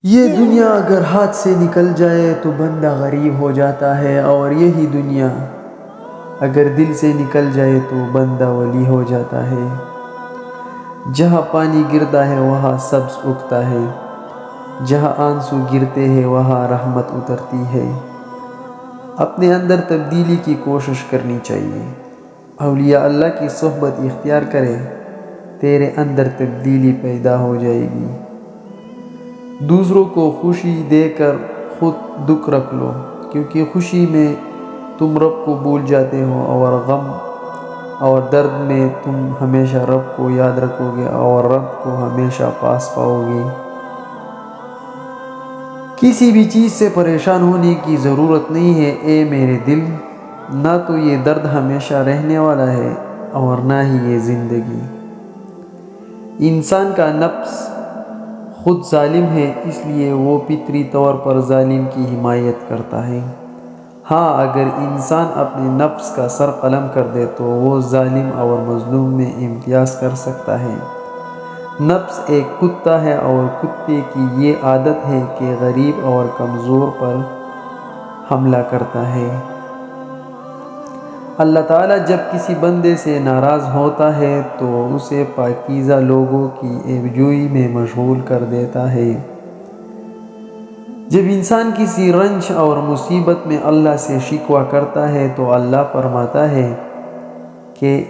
یہ دنیا اگر ہاتھ سے نکل جائے تو بندہ غریب ہو جاتا ہے، اور یہی دنیا اگر دل سے نکل جائے تو بندہ ولی ہو جاتا ہے۔ جہاں پانی گرتا ہے وہاں سبز اگتا ہے، جہاں آنسو گرتے ہیں وہاں رحمت اترتی ہے۔ اپنے اندر تبدیلی کی کوشش کرنی چاہیے، اولیاء اللہ کی صحبت اختیار کرے، تیرے اندر تبدیلی پیدا ہو جائے گی۔ دوسروں کو خوشی دے کر خود دکھ رکھ لو، کیونکہ خوشی میں تم رب کو بھول جاتے ہو، اور غم اور درد میں تم ہمیشہ رب کو یاد رکھو گے اور رب کو ہمیشہ پاس پاؤ گے۔ کسی بھی چیز سے پریشان ہونے کی ضرورت نہیں ہے اے میرے دل، نہ تو یہ درد ہمیشہ رہنے والا ہے اور نہ ہی یہ زندگی۔ انسان کا نفس خود ظالم ہے، اس لیے وہ فطری طور پر ظالم کی حمایت کرتا ہے۔ ہاں، اگر انسان اپنے نفس کا سر قلم کر دے تو وہ ظالم اور مظلوم میں امتیاز کر سکتا ہے۔ نفس ایک کتا ہے، اور کتے کی یہ عادت ہے کہ غریب اور کمزور پر حملہ کرتا ہے۔ اللہ تعالیٰ جب کسی بندے سے ناراض ہوتا ہے تو اسے پاکیزہ لوگوں کی عیبجوئی میں مشغول کر دیتا ہے۔ جب انسان کسی رنج اور مصیبت میں اللہ سے شکوہ کرتا ہے تو اللہ فرماتا ہے کہ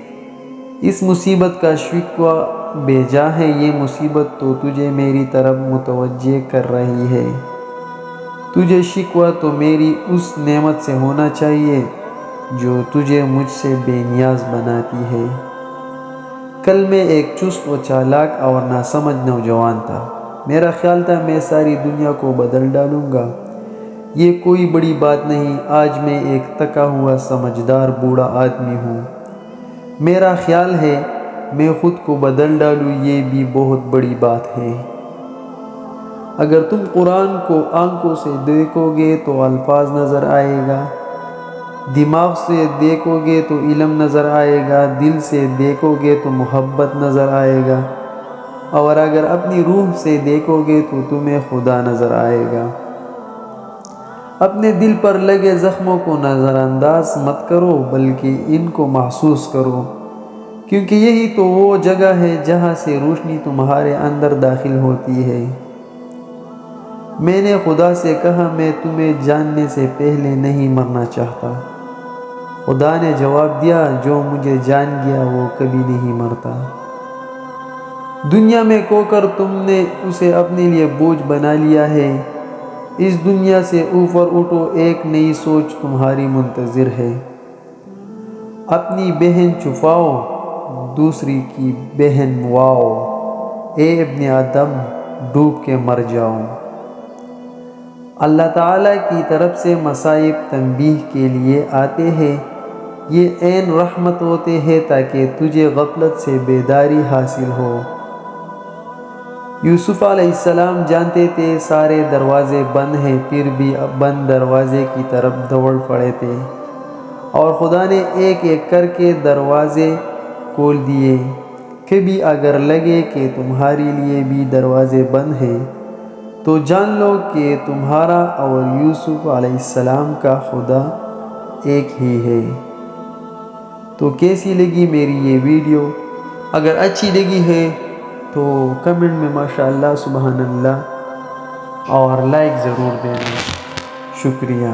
اس مصیبت کا شکوہ بے جا ہے، یہ مصیبت تو تجھے میری طرف متوجہ کر رہی ہے۔ تجھے شکوہ تو میری اس نعمت سے ہونا چاہیے جو تجھے مجھ سے بے نیاز بناتی ہے۔ کل میں ایک چست و چالاک اور ناسمجھ نوجوان تھا۔ میرا خیال تھا میں ساری دنیا کو بدل ڈالوں گا، یہ کوئی بڑی بات نہیں۔ آج میں ایک تکا ہوا سمجھدار بوڑھا آدمی ہوں۔ میرا خیال ہے میں خود کو بدل ڈالوں، یہ بھی بہت بڑی بات ہے۔ اگر تم قرآن کو آنکھوں سے دیکھو گے تو الفاظ نظر آئے گا، دماغ سے دیکھو گے تو علم نظر آئے گا، دل سے دیکھو گے تو محبت نظر آئے گا، اور اگر اپنی روح سے دیکھو گے تو تمہیں خدا نظر آئے گا۔ اپنے دل پر لگے زخموں کو نظر انداز مت کرو، بلکہ ان کو محسوس کرو، کیونکہ یہی تو وہ جگہ ہے جہاں سے روشنی تمہارے اندر داخل ہوتی ہے۔ میں نے خدا سے کہا میں تمہیں جاننے سے پہلے نہیں مرنا چاہتا۔ خدا نے جواب دیا جو مجھے جان گیا وہ کبھی نہیں مرتا۔ دنیا میں کھو کر تم نے اسے اپنے لیے بوجھ بنا لیا ہے۔ اس دنیا سے اوپر اٹھو، ایک نئی سوچ تمہاری منتظر ہے۔ اپنی بہن چھپاؤ، دوسری کی بہن منواؤ، اے ابن آدم ڈوب کے مر جاؤ۔ اللہ تعالیٰ کی طرف سے مصائب تنبیہ کے لیے آتے ہیں، یہ عین رحمت ہوتے ہیں تاکہ تجھے غفلت سے بیداری حاصل ہو۔ یوسف علیہ السلام جانتے تھے سارے دروازے بند ہیں، پھر بھی بند دروازے کی طرف دوڑ پڑے تھے، اور خدا نے ایک ایک کر کے دروازے کھول دیے۔ کبھی اگر لگے کہ تمہارے لیے بھی دروازے بند ہیں تو جان لو کہ تمہارا اور یوسف علیہ السلام کا خدا ایک ہی ہے۔ تو کیسی لگی میری یہ ویڈیو؟ اگر اچھی لگی ہے تو کمنٹ میں ماشاءاللہ سبحان اللہ اور لائک ضرور دینا۔ شکریہ۔